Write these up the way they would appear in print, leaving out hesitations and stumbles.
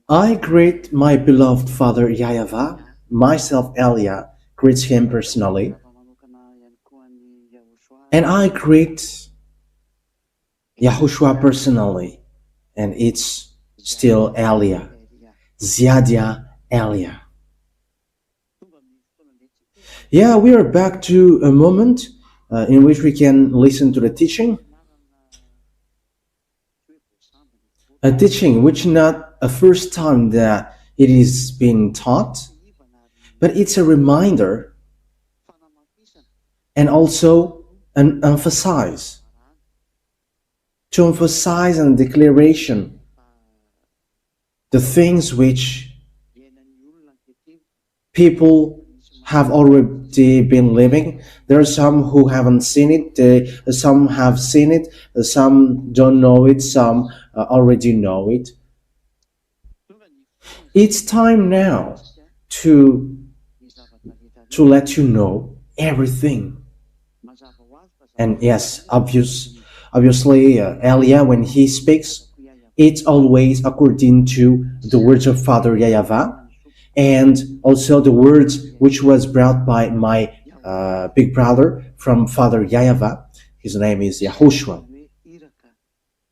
I greet my beloved father YAHVAH, myself Elia greets him personally, and I greet YAHOSHUAH personally, and it's still Elia, Ziadia Elia. Yeah, we are back to a moment in which we can listen to the teaching. A teaching which not a first time that it is being taught, but it's a reminder and also an emphasize, to emphasize and declaration the things which people have already been living. There are some who haven't seen it, some have seen it, some don't know it, some already know it. It's time now to let you know everything. And yes, obviously, Elia, when he speaks, it's always according to the words of Father YAHVAH, and also the words which was brought by my big brother from Father YAHVAH. His name is YAHOSHUAH.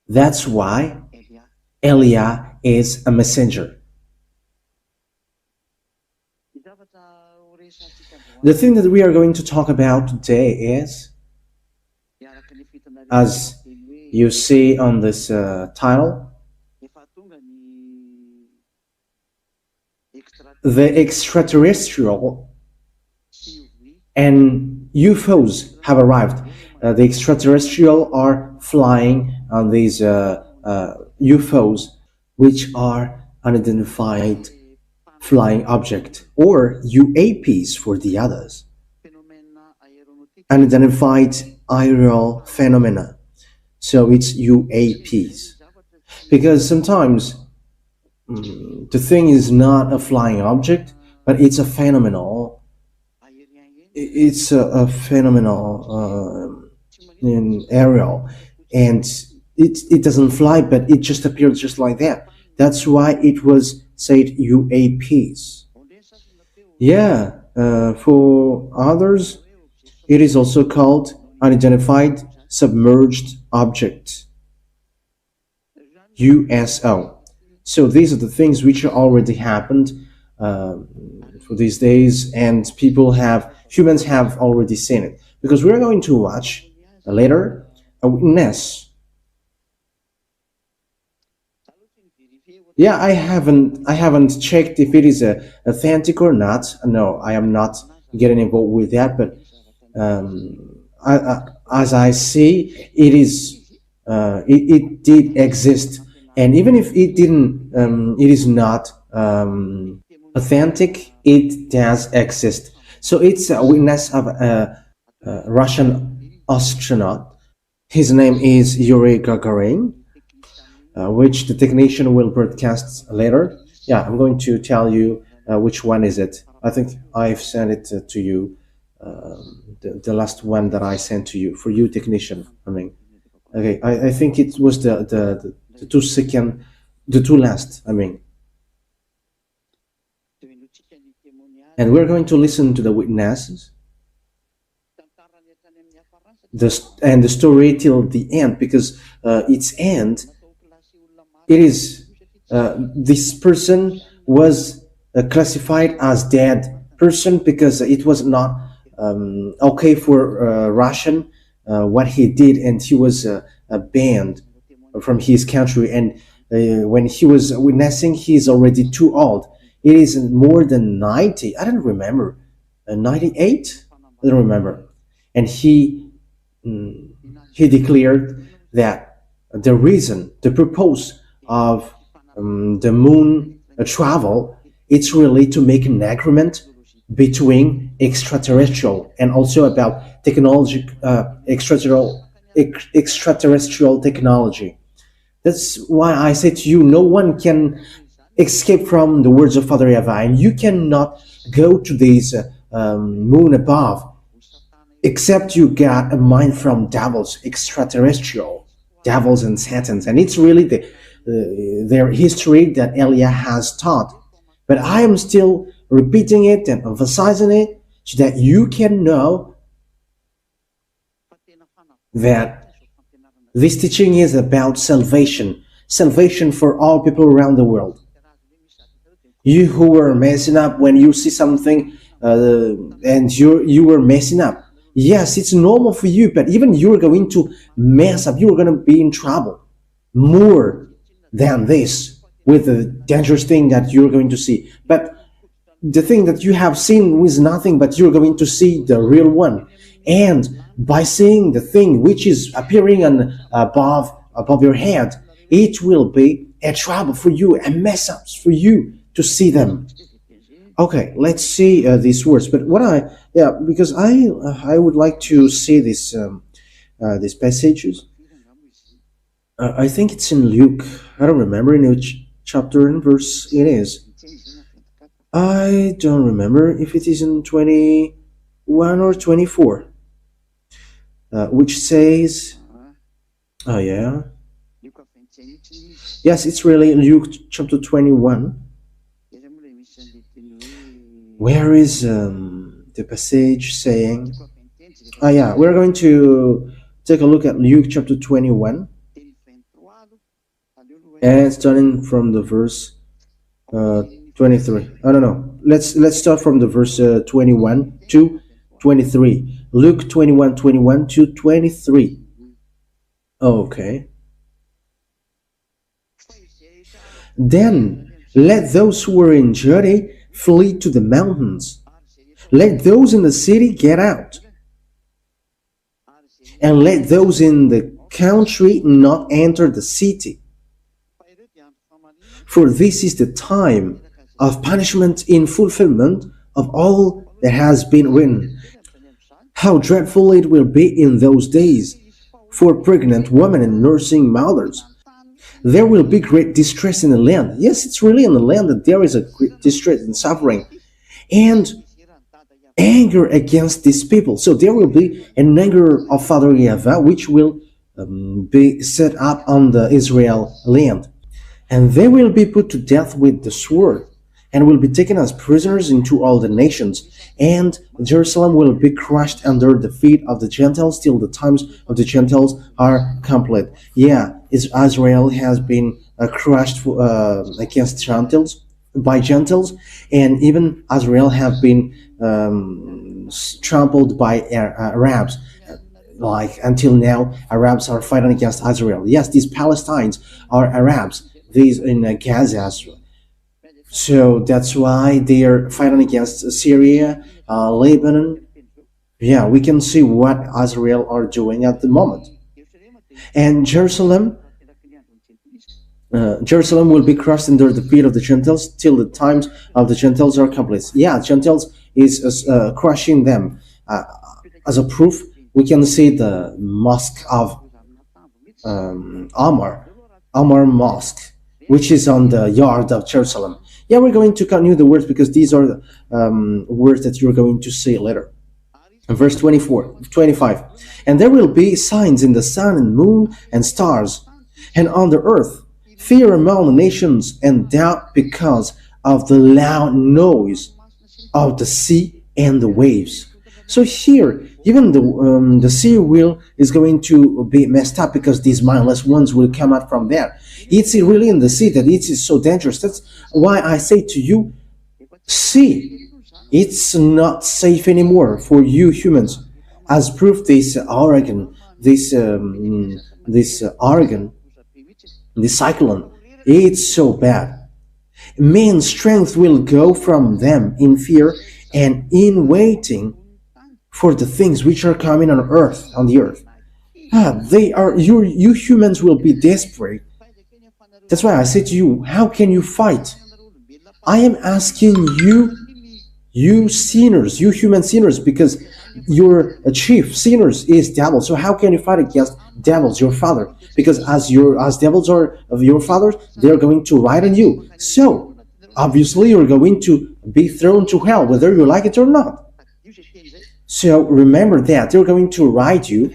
That's why Elia is a messenger. The thing that we are going to talk about today is, as you see on this title, the extraterrestrial and UFOs have arrived. The extraterrestrial are flying on these UFOs, which are unidentified flying object, or UAPs for the others, unidentified aerial phenomena. So it's UAPs, because sometimes the thing is not a flying object, but it's a phenomenal. It's a phenomenal in aerial, and it doesn't fly, but it just appears just like that. That's why it was said UAPs. Yeah, for others, it is also called unidentified submerged object, USO. So these are the things which already happened for these days, and humans have already seen it. Because we're going to watch later a witness. Yeah, I haven't checked if it is authentic or not. No, I am not getting involved with that. But as I see, it is it did exist, and even if it didn't, it is not authentic. It does exist. So it's a witness of a Russian astronaut. His name is Yuri Gagarin, which the technician will broadcast later. Yeah, I'm going to tell you which one is it. I think I've sent it to you, the last one that I sent to you, for you technician. I mean, okay, I think it was the 2 second, the 2 last, I mean. And we're going to listen to the witnesses, and the story till the end, because its end, it is this person was classified as dead person, because it was not okay for Russian what he did, and he was banned from his country. And when he was witnessing, he's already too old. It is more than 90. I don't remember, 98. I don't remember. And he declared that the purpose of the moon travel, it's really to make an agreement between extraterrestrial and also about technology, extraterrestrial technology. That's why I say to you, no one can escape from the words of Father YAHVAH, and you cannot go to this moon above except you got a mind from devils, extraterrestrial devils and satans. And it's really their history that Elia has taught. But I am still repeating it and emphasizing it so that you can know that this teaching is about salvation, salvation for all people around the world. You who were messing up when you see something and you were messing up. Yes, it's normal for you, but even you're going to mess up. You're going to be in trouble more than this with the dangerous thing that you're going to see. But the thing that you have seen is nothing, but you're going to see the real one. And by seeing the thing which is appearing above your head, it will be a trouble for you, a mess ups for you to see them. Okay, let's see these words. But because I would like to see these passages. I think it's in Luke. I don't remember in which chapter and verse it is. I don't remember if it is in 21 or 24, which says, oh yeah, yes, it's really Luke chapter 21. Where is the passage saying? Oh yeah, we're going to take a look at Luke chapter 21, and starting from the verse 23. I don't know. Let's start from the verse 21 to 23. Luke 21 to 23. Okay. Then let those who are in Judea flee to the mountains. Let those in the city get out. And let those in the country not enter the city. For this is the time of punishment in fulfillment of all that has been written. How dreadful it will be in those days for pregnant women and nursing mothers. There will be great distress in the land. Yes, it's really in the land that there is a great distress and suffering and anger against these people. So there will be an anger of Father YAHVAH which will be set up on the Israel land. And they will be put to death with the sword, and will be taken as prisoners into all the nations. And Jerusalem will be crushed under the feet of the Gentiles till the times of the Gentiles are complete. Yeah, Israel has been crushed against Gentiles, by Gentiles, and even Israel have been trampled by Arabs. Like until now, Arabs are fighting against Israel. Yes, these Palestinians are Arabs. These in Gaza. So that's why they are fighting against Syria, Lebanon. Yeah, we can see what Israel are doing at the moment. And Jerusalem will be crushed under the feet of the Gentiles till the times of the Gentiles are complete. Yeah, Gentiles is crushing them. As a proof, we can see the mosque of Amar Mosque, which is on the yard of Jerusalem. Yeah, we're going to continue the words because these are the words that you're going to see later. Verse 25. And there will be signs in the sun and moon and stars, and on the earth, fear among the nations and doubt because of the loud noise of the sea and the waves. So here, even the sea is going to be messed up because these mindless ones will come out from there. It's really in the sea that it is so dangerous. That's why I say to you, sea, it's not safe anymore for you humans. As proof, this cyclone, it's so bad. Man's strength will go from them in fear and in waiting for the things which are coming on the earth. You humans will be desperate. That's why I say to you, how can you fight? I am asking you sinners, you human sinners, because your chief sinners is devil. So how can you fight against devils, your father? Because as devils are of your fathers, they're going to ride on you. So obviously you're going to be thrown to hell, whether you like it or not. So remember that they're going to ride you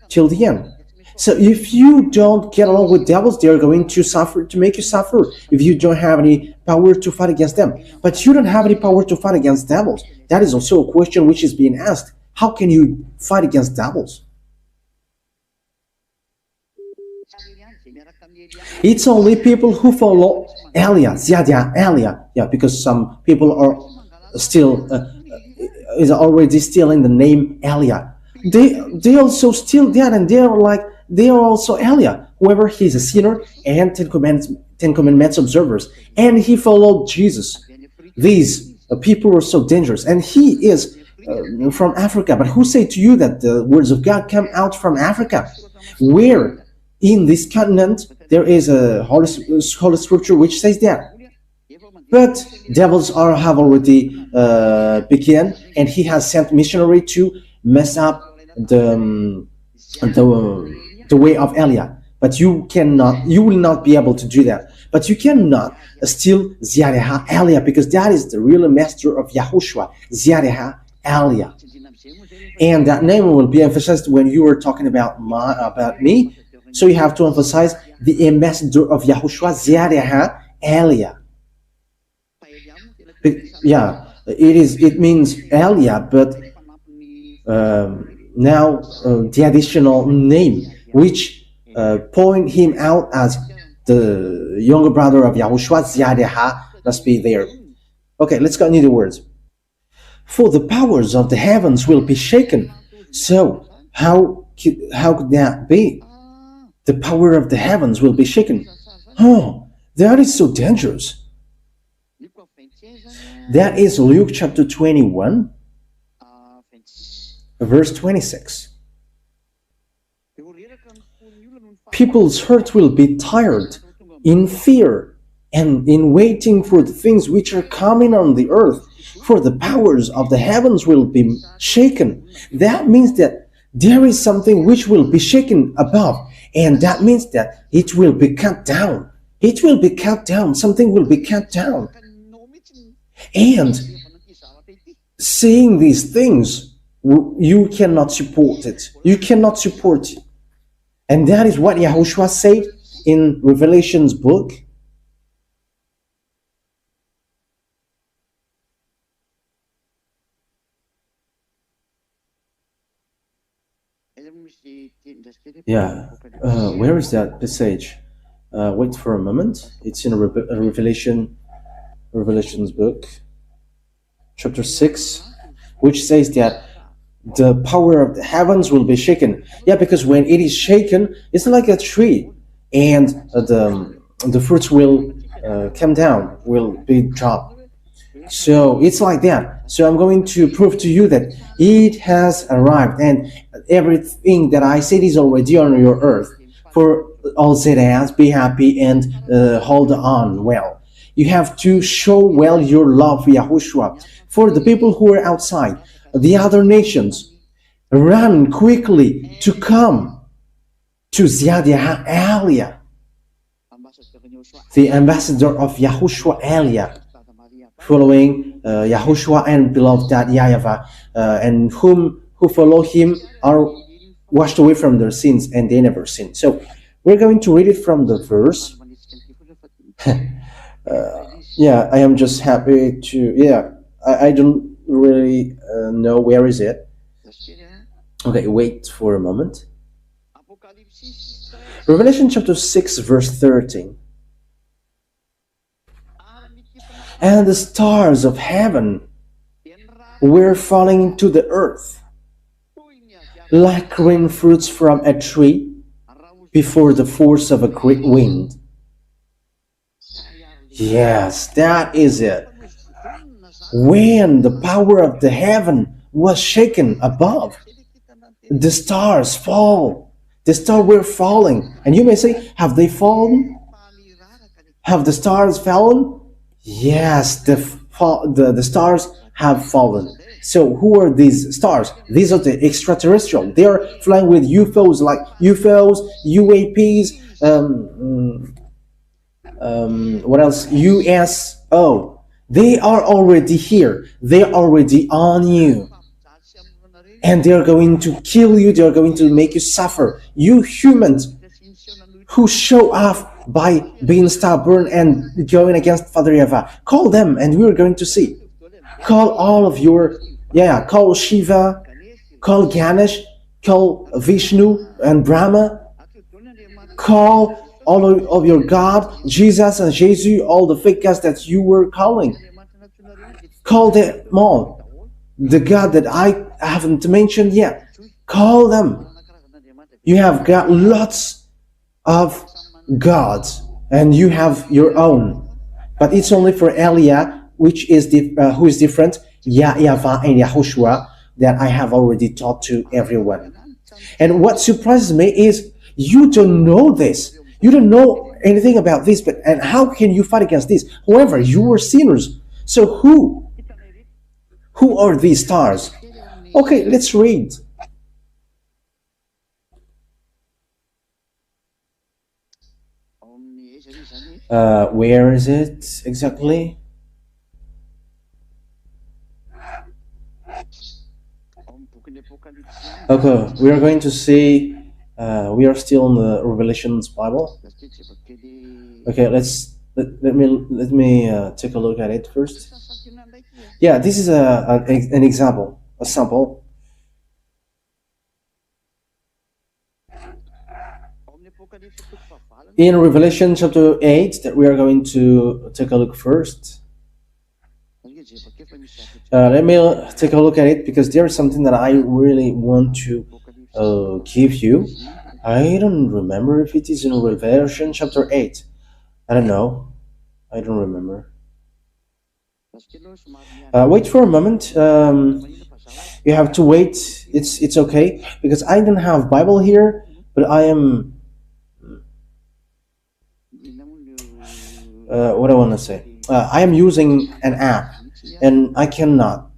till the end. So if you don't get along with devils, they're going to suffer, to make you suffer if you don't have any power to fight against them. But you don't have any power to fight against devils. That is also a question which is being asked. How can you fight against devils? It's only people who follow Elia, Ziadia, Elia. Yeah, because some people are still is already stealing the name Elia. They also steal that, and they are also Elia. However, he's a sinner and Ten Commandments observers, and he followed Jesus. These people are so dangerous, and he is from Africa. But who say to you that the words of God come out from Africa? Where in this continent there is a holy scripture which says that. But devils have already begun, and he has sent missionary to mess up the way of Elia. But you will not be able to do that. But you cannot steal Ziareha Elia, because that is the real master of YAHOSHUAH, Ziareha Elia. And that name will be emphasized when you are talking about me. So you have to emphasize the ambassador of YAHOSHUAH, Ziareha Elia. Yeah, it means Elia, but now the additional name which point him out as the younger brother of YAHOSHUAH, Ziadeha, must be there. Okay, let's continue the words. For the powers of the heavens will be shaken. So how could that be? The power of the heavens will be shaken. Oh, that is so dangerous. That is Luke chapter 21, verse 26. People's hearts will be tired in fear and in waiting for the things which are coming on the earth, for the powers of the heavens will be shaken. That means that there is something which will be shaken above, and that means that it will be cut down. It will be cut down. Something will be cut down. And seeing these things, you cannot support it. You cannot support it. And that is what YAHOSHUAH said in Revelation's book. Yeah, where is that passage? Wait for a moment. It's in Revelation's book, chapter 6, which says that the power of the heavens will be shaken. Yeah, because when it is shaken, it's like a tree, and the fruits will come down, will be dropped. So it's like that. So I'm going to prove to you that it has arrived, and everything that I said is already on your earth. For all Zedans, be happy and hold on well. You have to show well your love for YAHOSHUAH. For the people who are outside, the other nations, run quickly to come to Ziadia Elia, the ambassador of YAHOSHUAH Elia, following YAHOSHUAH and beloved that YAHVAH, and who follow him are washed away from their sins, and they never sin. So we're going to read it from the verse. Yeah, I am just happy to, yeah, I don't really know where is it. Okay, wait for a moment. Revelation chapter 6, verse 13. And the stars of heaven were falling to the earth like green fruits from a tree before the force of a great wind. Yes, that is it. When the power of the heaven was shaken above, the stars fall. The stars were falling. And you may say, have they fallen? Have the stars fallen? Yes, the stars have fallen. So who are these stars? These are the extraterrestrial. They are flying with UFOs, like UFOs, UAPs, what else? USO. They are already here. They are already on you. and they are going to kill you, they are going to make you suffer. You humans who show off by being stubborn and going against Father Yahweh, call them and we're going to see. Call all of your, yeah, call Shiva, call Ganesh, call Vishnu and Brahma, call all of your God, Jesus and Jesus, all the fake gods that you were calling. Call them all. The God that I haven't mentioned yet, call them. You have got lots of gods and you have your own, but it's only for Elia, which is who is different, YAHVAH and YAHOSHUAH, that I have already taught to everyone. And what surprises me is you don't know this. You don't know anything about this, but and how can you fight against this? However, you were sinners. So who are these stars? Okay, let's read. Where is it exactly? Okay, we are going to see. We are still in the Revelations Bible. Okay, let me take a look at it first. Yeah, this is an example, a sample. In Revelation chapter 8, that we are going to take a look first. Let me take a look at it because there is something that I really want to give you. I don't remember if it is in Revelation chapter 8. I don't know. I don't remember. Wait for a moment. You have to wait. It's okay because I don't have Bible here, but I am. What I want to say. I am using an app, and I cannot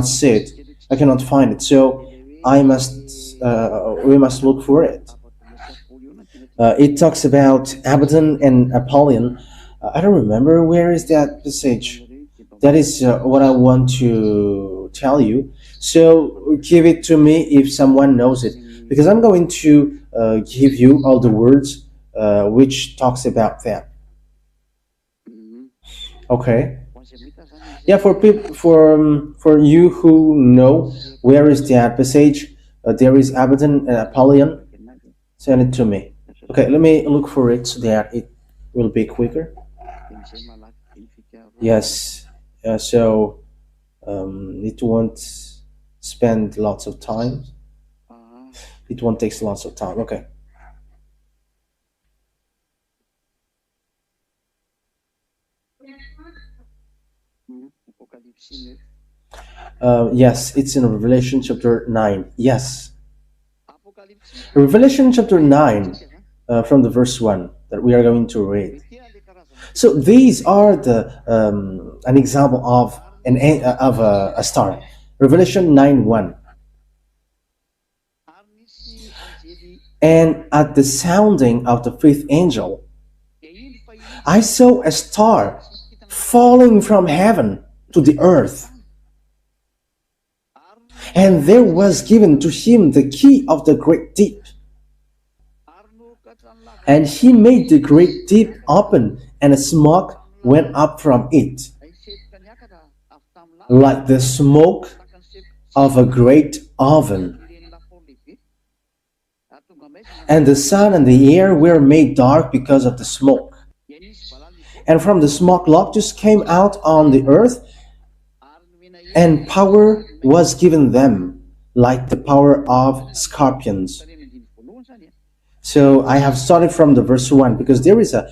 see it. I cannot find it. So I must. We must look for it. It talks about Abaddon and Apollyon. I don't remember where is that passage. That is what I want to tell you. So give it to me if someone knows it, because I'm going to give you all the words which talks about that. Okay. Yeah, for people, for you who know where is that passage, there is Abaddon and Apollyon. Send it to me. Okay, let me look for it so that it will be quicker. Yes. So it won't spend lots of time. It won't take lots of time. Okay. Yes, it's in Revelation chapter 9. Yes. Revelation chapter 9, from the verse 1 that we are going to read. So these are an example of a star. Revelation 9:1. And at the sounding of the fifth angel, I saw a star falling from heaven to the earth. And there was given to him the key of the great deep. And he made the great deep open, and a smoke went up from it, like the smoke of a great oven. And the sun and the air were made dark because of the smoke. And from the smoke locusts came out on the earth, and power was given them, like the power of scorpions. So I have started from the verse 1 because there is a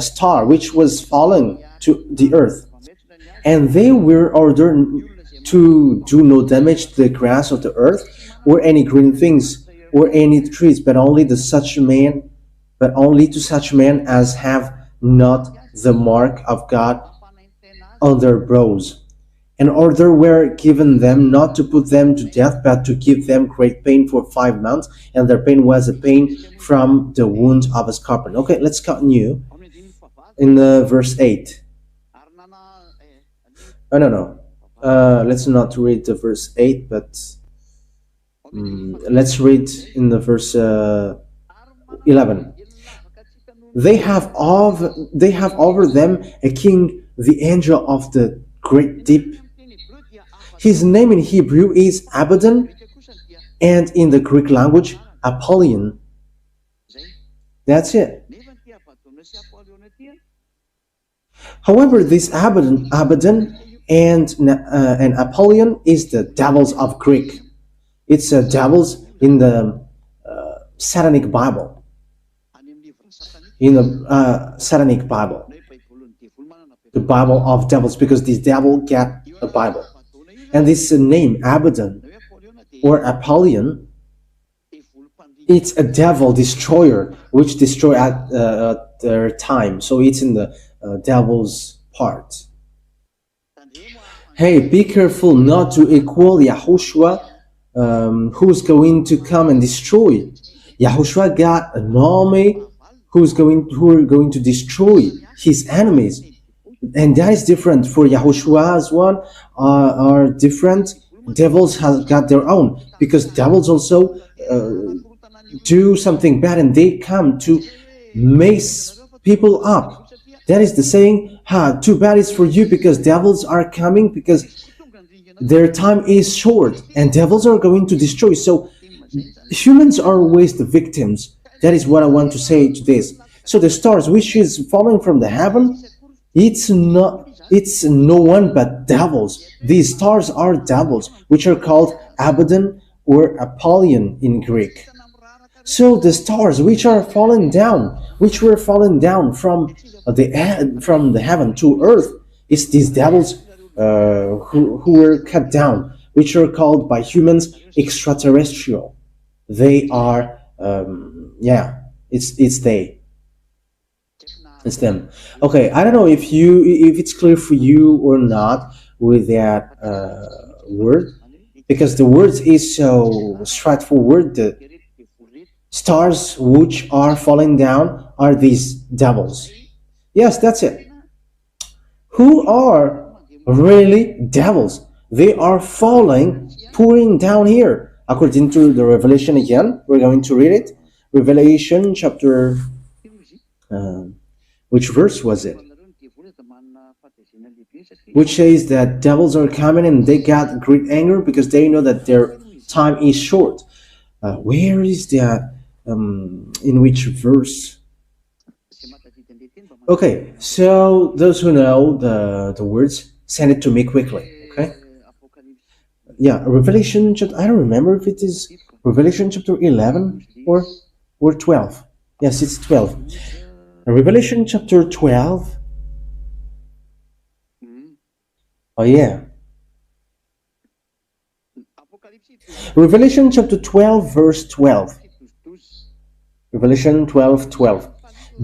star which was falling to the earth, and they were ordered to do no damage to the grass of the earth or any green things or any trees, but only to such men as have not the mark of God on their brows. An order were given them not to put them to death, but to give them great pain for 5 months, and their pain was a pain from the wound of a scorpion. Okay, let's continue in verse 8. Oh, no. Let's not read the verse 8, but Let's read in the verse 11. They have over them a king, the angel of the great deep. His name in Hebrew is Abaddon, and in the Greek language, Apollyon. That's it. However, this Abaddon and Apollyon is the devils of Greek. It's devils in the Satanic Bible. In the Satanic Bible, the Bible of devils, because this devil get a Bible, and this name Abaddon or Apollyon, it's a devil destroyer which destroy at their time. So it's in the devil's part. Hey, be careful not to equal YAHOSHUAH, who's going to come and destroy. YAHOSHUAH got an army who are going to destroy his enemies, and that is different. For YAHOSHUAH's one are different. Devils have got their own, because devils also do something bad, and they come to mess people up. That is the saying, too bad is for you, because devils are coming, because their time is short and devils are going to destroy. So humans are always the victims. That is what I want to say to this. So the stars which is falling from the heaven, it's no one but devils. These stars are devils, which are called Abaddon or Apollyon in Greek. So the stars which are falling down, which were fallen down from the heaven to earth, is these devils who were cut down, which are called by humans extraterrestrial. They are, it's them. Okay, I don't know if it's clear for you or not with that word, because the word is so straightforward. The stars which are falling down are these devils. Yes, that's it. Who are really devils? They are falling, pouring down here. According to the Revelation again, we're going to read it. Revelation chapter, which verse was it? Which says that devils are coming and they got great anger because they know that their time is short. Where is that? In which verse? Okay, so those who know the words, send it to me quickly. Okay. Yeah, Revelation chapter. I don't remember if it is Revelation chapter 11 or 12. Yes, it's 12. Revelation chapter 12. Oh yeah. Revelation chapter 12 verse 12. Revelation 12:12.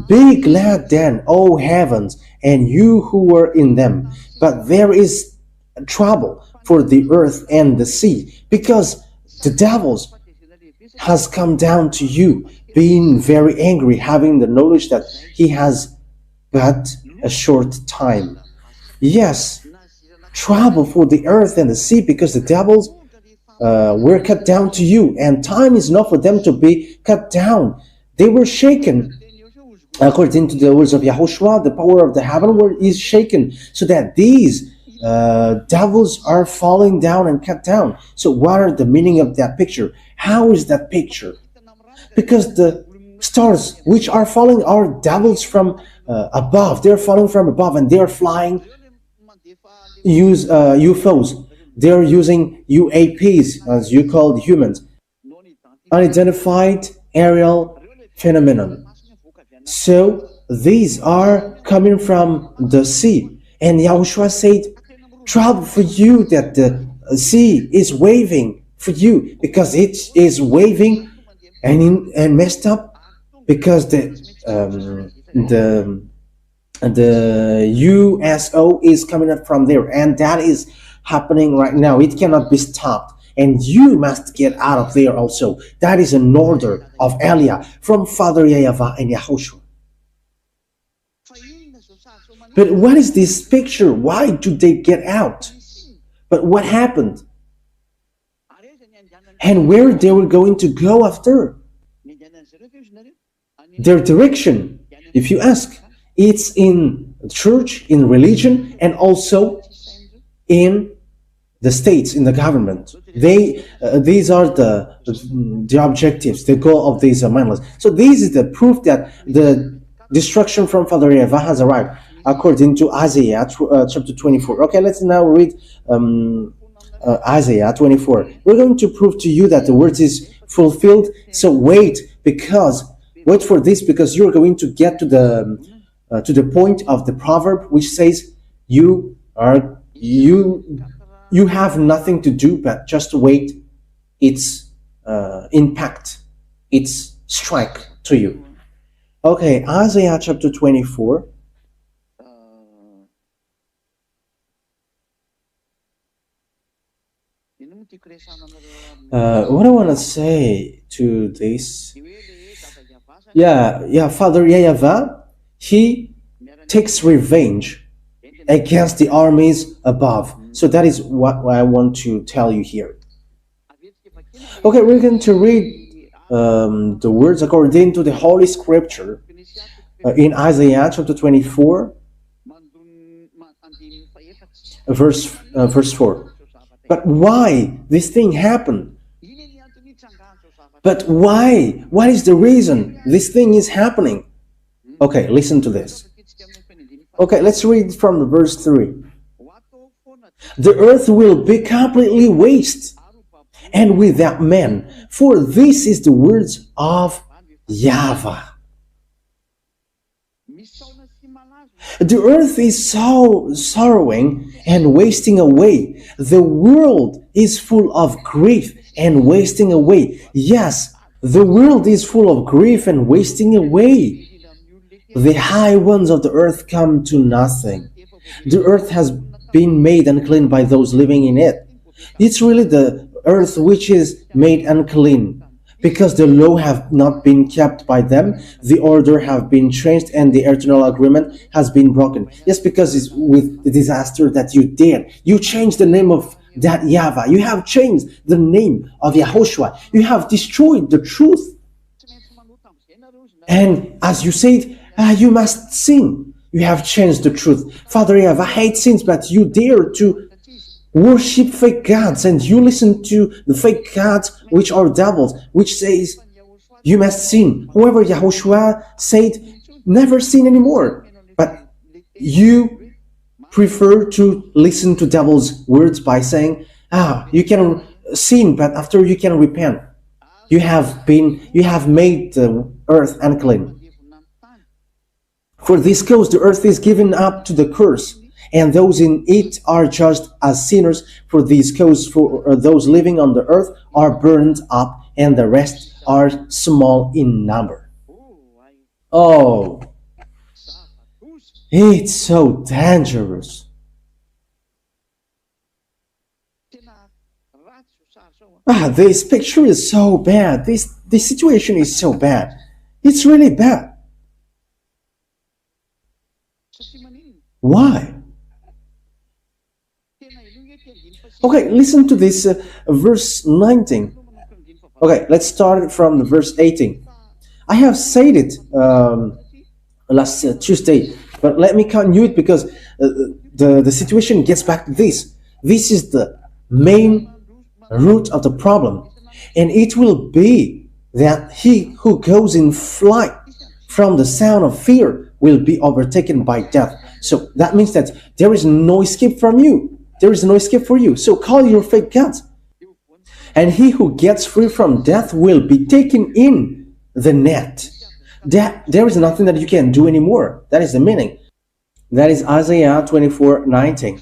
Be glad then, O heavens, and you who were in them. But there is trouble for the earth and the sea, because the devils has come down to you, being very angry, having the knowledge that he has but a short time. Yes, trouble for the earth and the sea, because the devils were cut down to you, and time is not for them to be cut down. They were shaken. According to the words of YAHOSHUAH, the power of the heaven is shaken, so that these devils are falling down and cut down. So what are the meaning of that picture? How is that picture? Because the stars which are falling are devils from above. They're falling from above, and they're flying, use UFOs. They're using UAPs, as you call humans, unidentified aerial phenomenon. So these are coming from the sea, and YAHOSHUAH said, trouble for you that the sea is waving for you, because it is waving and messed up, because the USO is coming up from there, and that is happening right now. It cannot be stopped, and you must get out of there also. That is an order of Elia from Father YAHVAH and YAHOSHUAH. But what is this picture? Why do they get out? But what happened? And where they were going to go after? Their direction, if you ask, it's in church, in religion, and also in the states, in the government. These are the objectives, the goal of these mindless. So this is the proof that the destruction from Father YAHVAH has arrived, according to Isaiah chapter 24. Okay, let's now read Isaiah 24. We're going to prove to you that the word is fulfilled. So wait for this, because you're going to get to the point of the proverb, which says you have nothing to do but just wait its impact, its strike to you. Okay, Isaiah chapter 24. What I want to say to this, Father YAHVAH, he takes revenge against the armies above. So that is what I want to tell you here. Okay, we're going to read the words according to the Holy Scripture in Isaiah chapter 24, verse 4. But why this thing happened? But why? What is the reason this thing is happening? Okay, listen to this. Okay, let's read from the verse 3. The earth will be completely waste and without man, for this is the words of YAHVAH. The earth is so sorrowing and wasting away. The world is full of grief and wasting away. Yes, the world is full of grief and wasting away. The high ones of the earth come to nothing. The earth has been made unclean by those living in it. It's really the earth which is made unclean, because the law have not been kept by them, the order have been changed, and the eternal agreement has been broken. Yes, because it's with the disaster that you did. You changed the name of that YAHVAH. You have changed the name of YAHOSHUAH. You have destroyed the truth. And as you said, you must sin. You have changed the truth. Father YAHVAH hates sins, but you dare to worship fake gods, and you listen to the fake gods which are devils, which says you must sin. However, YAHOSHUAH said never sin anymore, but you prefer to listen to devil's words by saying, you can sin, but after you can repent. You have made the earth unclean. For this cause the earth is given up to the curse, and those in it are judged as sinners. For this cause, for those living on the earth are burned up, and the rest are small in number. Oh, it's so dangerous. This picture is so bad. This situation is so bad. It's really bad. Why? Okay, listen to this verse 19. Okay, let's start from the verse 18. I have said it last Tuesday, but let me continue it, because the situation gets back to this. This is the main root of the problem, and it will be that he who goes in flight from the sound of fear will be overtaken by death. So that means that there is no escape from you. There is no escape for you. So call your fake gods. And he who gets free from death will be taken in the net. There is nothing that you can do anymore. That is the meaning. That is Isaiah 24:19.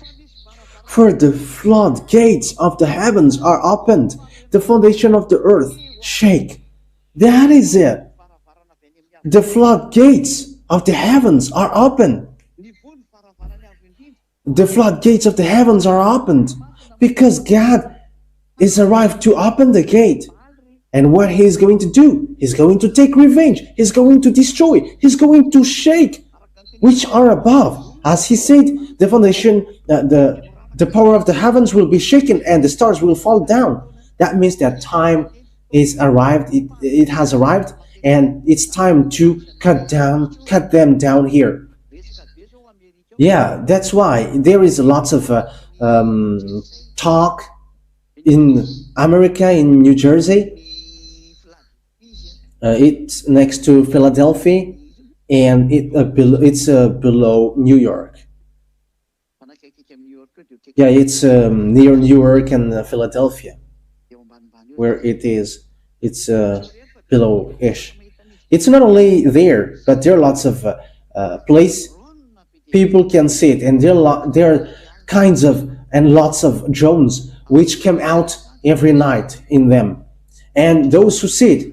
For the floodgates of the heavens are opened, the foundation of the earth shake. That is it. The floodgates of the heavens are open. The floodgates of the heavens are opened because God is arrived to open the gate. And what he is going to do? He's going to take revenge. He's going to destroy. He's going to shake which are above. As he said, the foundation, the power of the heavens will be shaken and the stars will fall down. That means that time is arrived. It has arrived, and it's time to cut them down here. Yeah, that's why there is lots of talk in America, in New Jersey. It's next to Philadelphia, and it's below New York. Yeah, it's near New York and Philadelphia, where it is. It's below-ish. It's not only there, but there are lots of place people can see it, and there are kinds of and lots of drones which come out every night in them, and those who see it,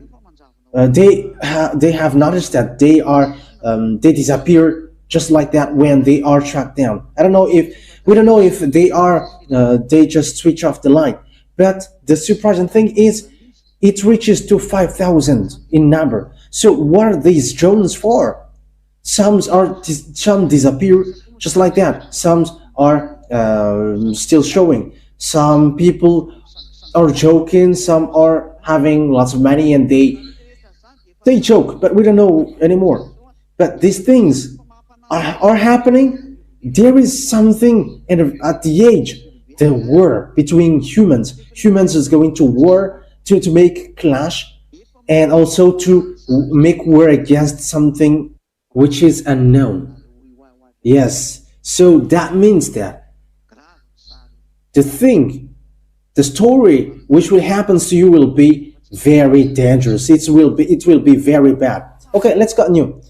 they have noticed that they disappear just like that when they are tracked down. I don't know if we don't know if they just switch off the line, but the surprising thing is it reaches to 5,000 in number. So what are these drones for? Some disappear just like that. Some are still showing. Some people are joking. Some are having lots of money and they joke, but we don't know anymore. But these things are happening. There is something at the age, the war between humans. Humans is going to war to make clash, and also to make war against something which is unknown. Yes, so that means that the thing, the story which will happen to you will be very dangerous. It will be very bad. Okay, let's continue.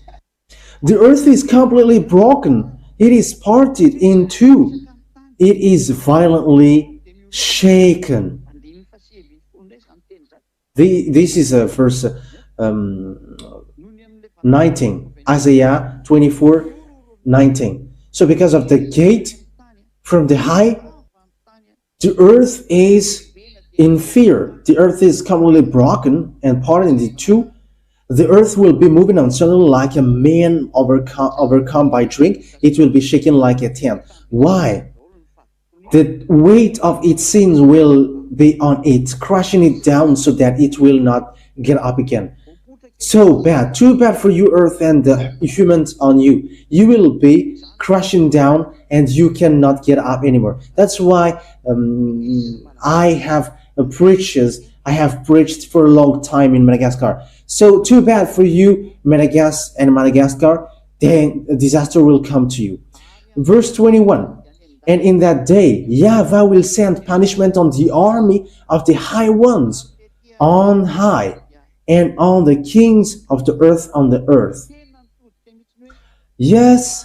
The earth is completely broken. It is parted in two. It is violently shaken. This is verse 19, Isaiah 24:19. So because of the gate from the high, the earth is in fear. The earth is completely broken and parted into two. The earth will be moving on suddenly like a man overcome by drink. It will be shaken like a tent. Why? The weight of its sins will be on it, crushing it down so that it will not get up again. So bad, too bad for you, earth, and the humans on you. You will be crushing down and you cannot get up anymore. That's why I have preached for a long time in Madagascar. So too bad for you, Madagascar. Then a disaster will come to you. Verse 21. And in that day, YAHVAH will send punishment on the army of the high ones on high, and on the kings of the earth on the earth. Yes,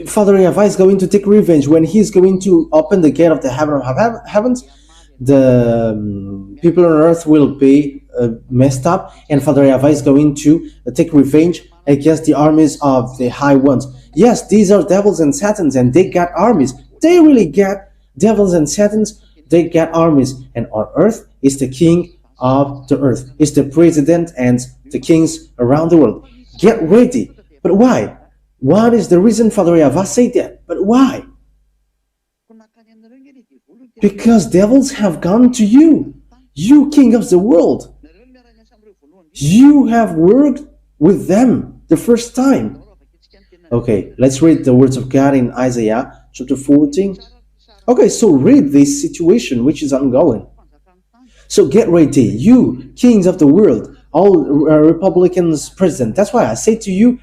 Father YAHVAH is going to take revenge when he's going to open the gate of the heavens. The people on earth will be messed up, and Father YAHVAH is going to take revenge against the armies of the high ones. Yes, these are devils and satans, and they got armies. They really get devils and satans. They get armies, and on earth is the king of the earth. It's the president and the kings around the world. Get ready. But why? What is the reason Father YAHVAH said that? But why? Because devils have gone to you. You king of the world. You have worked with them the first time. Okay, let's read the words of God in Isaiah chapter 14. Okay, so read this situation which is ongoing. So get ready, you kings of the world, all Republicans president. That's why I say to you,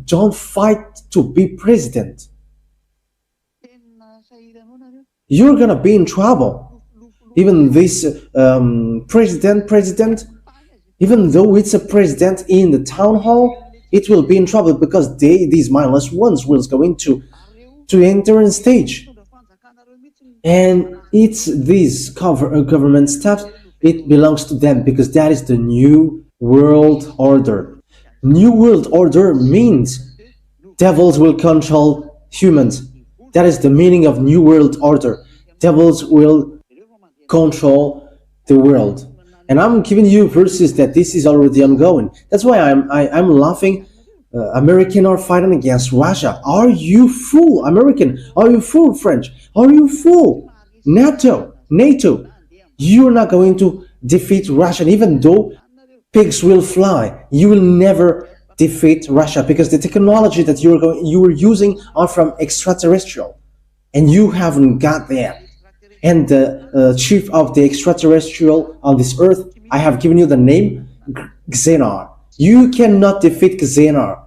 don't fight to be president. You're gonna be in trouble. Even this president, even though it's a president in the town hall, it will be in trouble because these mindless ones will going to enter on stage. And it's these government staff, it belongs to them because that is the new world order. New world order means devils will control humans. That is the meaning of new world order. Devils will control the world. And I'm giving you verses that this is already ongoing. That's why I'm laughing. American are fighting against Russia. Are you fool, American? Are you fool, French? Are you fool? NATO. You're not going to defeat Russia, even though pigs will fly. You will never defeat Russia because the technology that you are using are from extraterrestrial, and you haven't got that. And the chief of the extraterrestrial on this earth, I have given you the name Xenar. You cannot defeat Xenar.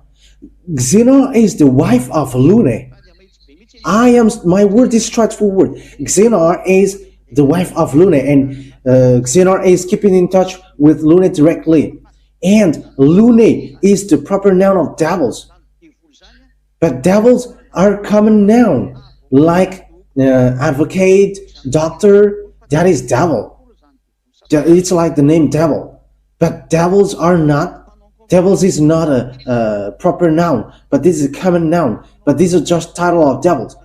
Xenar is the wife of Lune. My word is straightforward. Xenar is the wife of Lune, and Xenar is keeping in touch with Lune directly. And Lune is the proper noun of devils. But devils are common noun, like advocate, doctor, that is devil. It's like the name devil. But devils are not. Devils is not a proper noun, but this is a common noun. But these are just title of devils.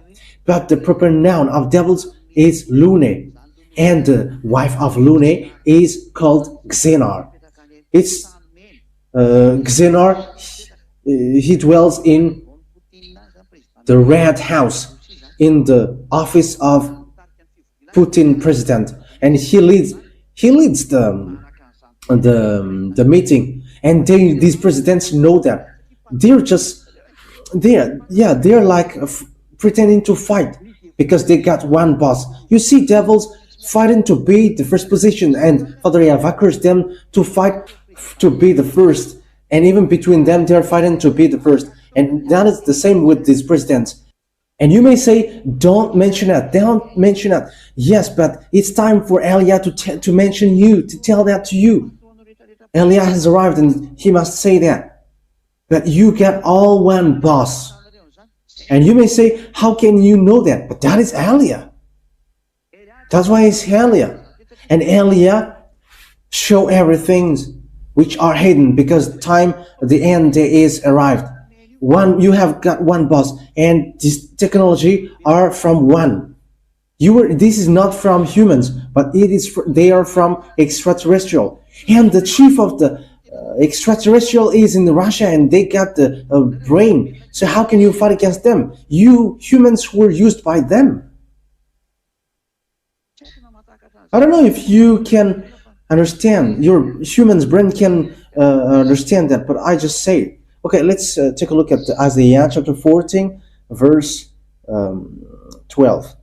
But the proper noun of devils is Lune, and the wife of Lune is called Xenar. It's Xenar. He dwells in the Red House, in the office of Putin president, and he leads the meeting. And these presidents know that they're like pretending to fight because they got one boss. You see devils fighting to be the first position, and Father YAHVAH encourages them to fight to be the first, and even between them they're fighting to be the first. And that is the same with these presidents. And you may say, don't mention that, don't mention that. Yes, but it's time for Elia to mention you, to tell that to you. Elia has arrived and he must say that. But you get all one boss. And you may say, how can you know that? But that is Elia. That's why it's Elia. And Elia show everything which are hidden, because time, the end is arrived. You have got one boss, and this technology are from one. This is not from humans, but they are from extraterrestrial. And the chief of the extraterrestrial is in Russia, and they got the brain. So how can you fight against them? You humans were used by them. I don't know if you can understand. Your human's brain can understand that, but I just say it. Okay, let's take a look at Isaiah chapter 14, verse 12.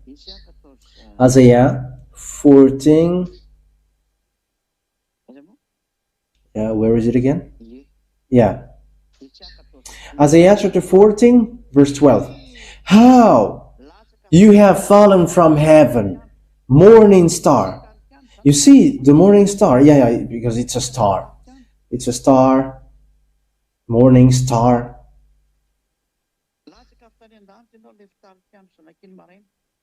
Isaiah 14. Yeah, where is it again? Yeah. Isaiah chapter 14, verse 12. How you have fallen from heaven, morning star. You see the morning star? Yeah, because it's a star. It's a star. Morning star.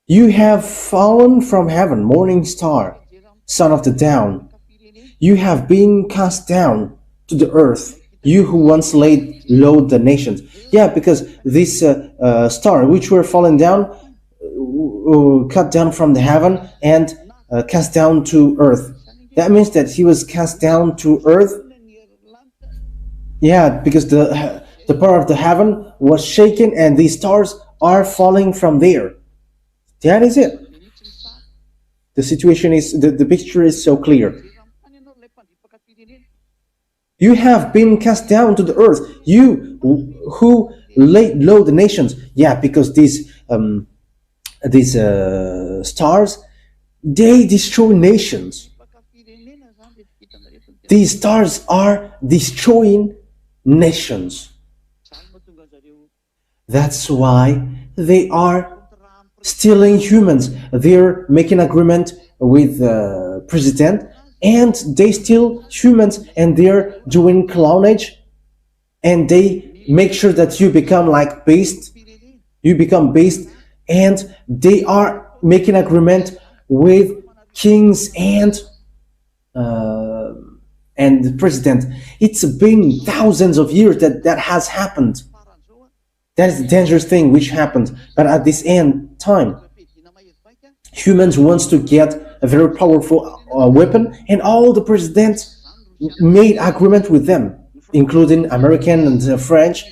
You have fallen from heaven, morning star, son of the dawn. You have been cast down to the earth, you who once laid low the nations. Yeah, because this star, which were fallen down, cut down from the heaven and cast down to earth. That means that he was cast down to earth. Yeah, because the power of the heaven was shaken and these stars are falling from there. That is it. The situation is, the picture is so clear. You have been cast down to the earth, you who laid low the nations. Yeah, because these stars, they destroy nations. These stars are destroying nations. That's why they are stealing humans. They're making agreement with the president, and they steal humans, and they're doing clonage, and they make sure that you become like beast. You become beast, and they are making agreement with kings and the president. It's been thousands of years that has happened. That is the dangerous thing which happened. But at this end time, humans wants to get a very powerful weapon, and all the presidents made agreement with them, including American and French,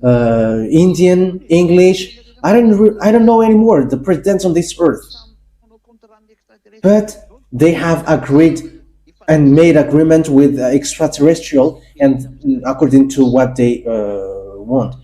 Indian, English. I don't know anymore the presidents on this earth. But they have agreed and made agreement with extraterrestrial, and according to what they want.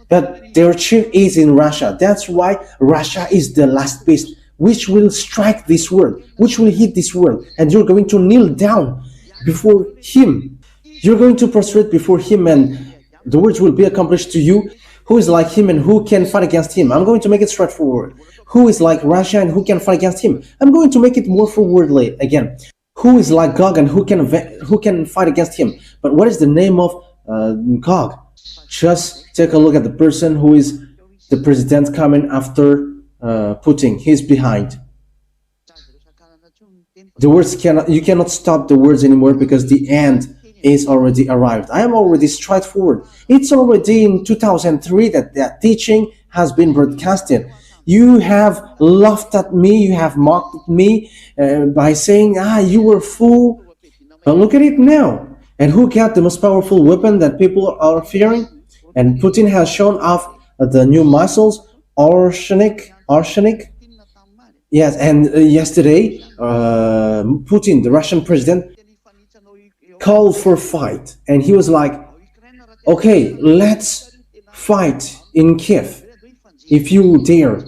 But their chief is in Russia. That's why Russia is the last beast, which will strike this world, which will hit this world, and you're going to kneel down before him. You're going to prostrate before him, and the words will be accomplished to you. Who is like him and who can fight against him? I'm going to make it straightforward. Who is like Russia and who can fight against him? I'm going to make it more forwardly again. Who is like Gog and who can fight against him? But what is the name of Gog? Just take a look at the person who is the president coming after Putin. He's behind. The words cannot, you cannot stop the words anymore because the end is already arrived. I am already straightforward. It's already in 2003 that that teaching has been broadcasted. You have laughed at me, you have mocked me by saying, you were fool. But look at it now. And who got the most powerful weapon that people are fearing? And Putin has shown off the new missiles, arsenic. Yes, and yesterday, Putin, the Russian president, called for fight. And he was like, okay, let's fight in Kiev. If you dare,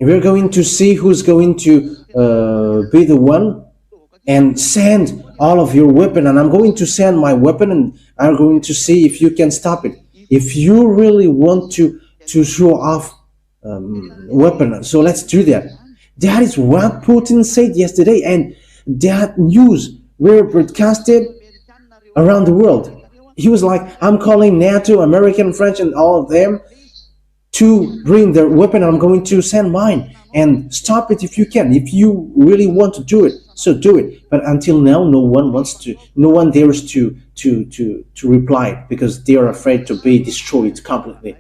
we're going to see who's going to be the one, and send all of your weapon, and I'm going to send my weapon, and I'm going to see if you can stop it. If you really want to show off weapon, so let's do that. That is what Putin said yesterday, and that news were broadcasted around the world. He was like, I'm calling NATO, American, French, and all of them to bring their weapon. I'm going to send mine, and stop it if you can. If you really want to do it, so do it. But until now, no one dares to reply because they are afraid to be destroyed completely.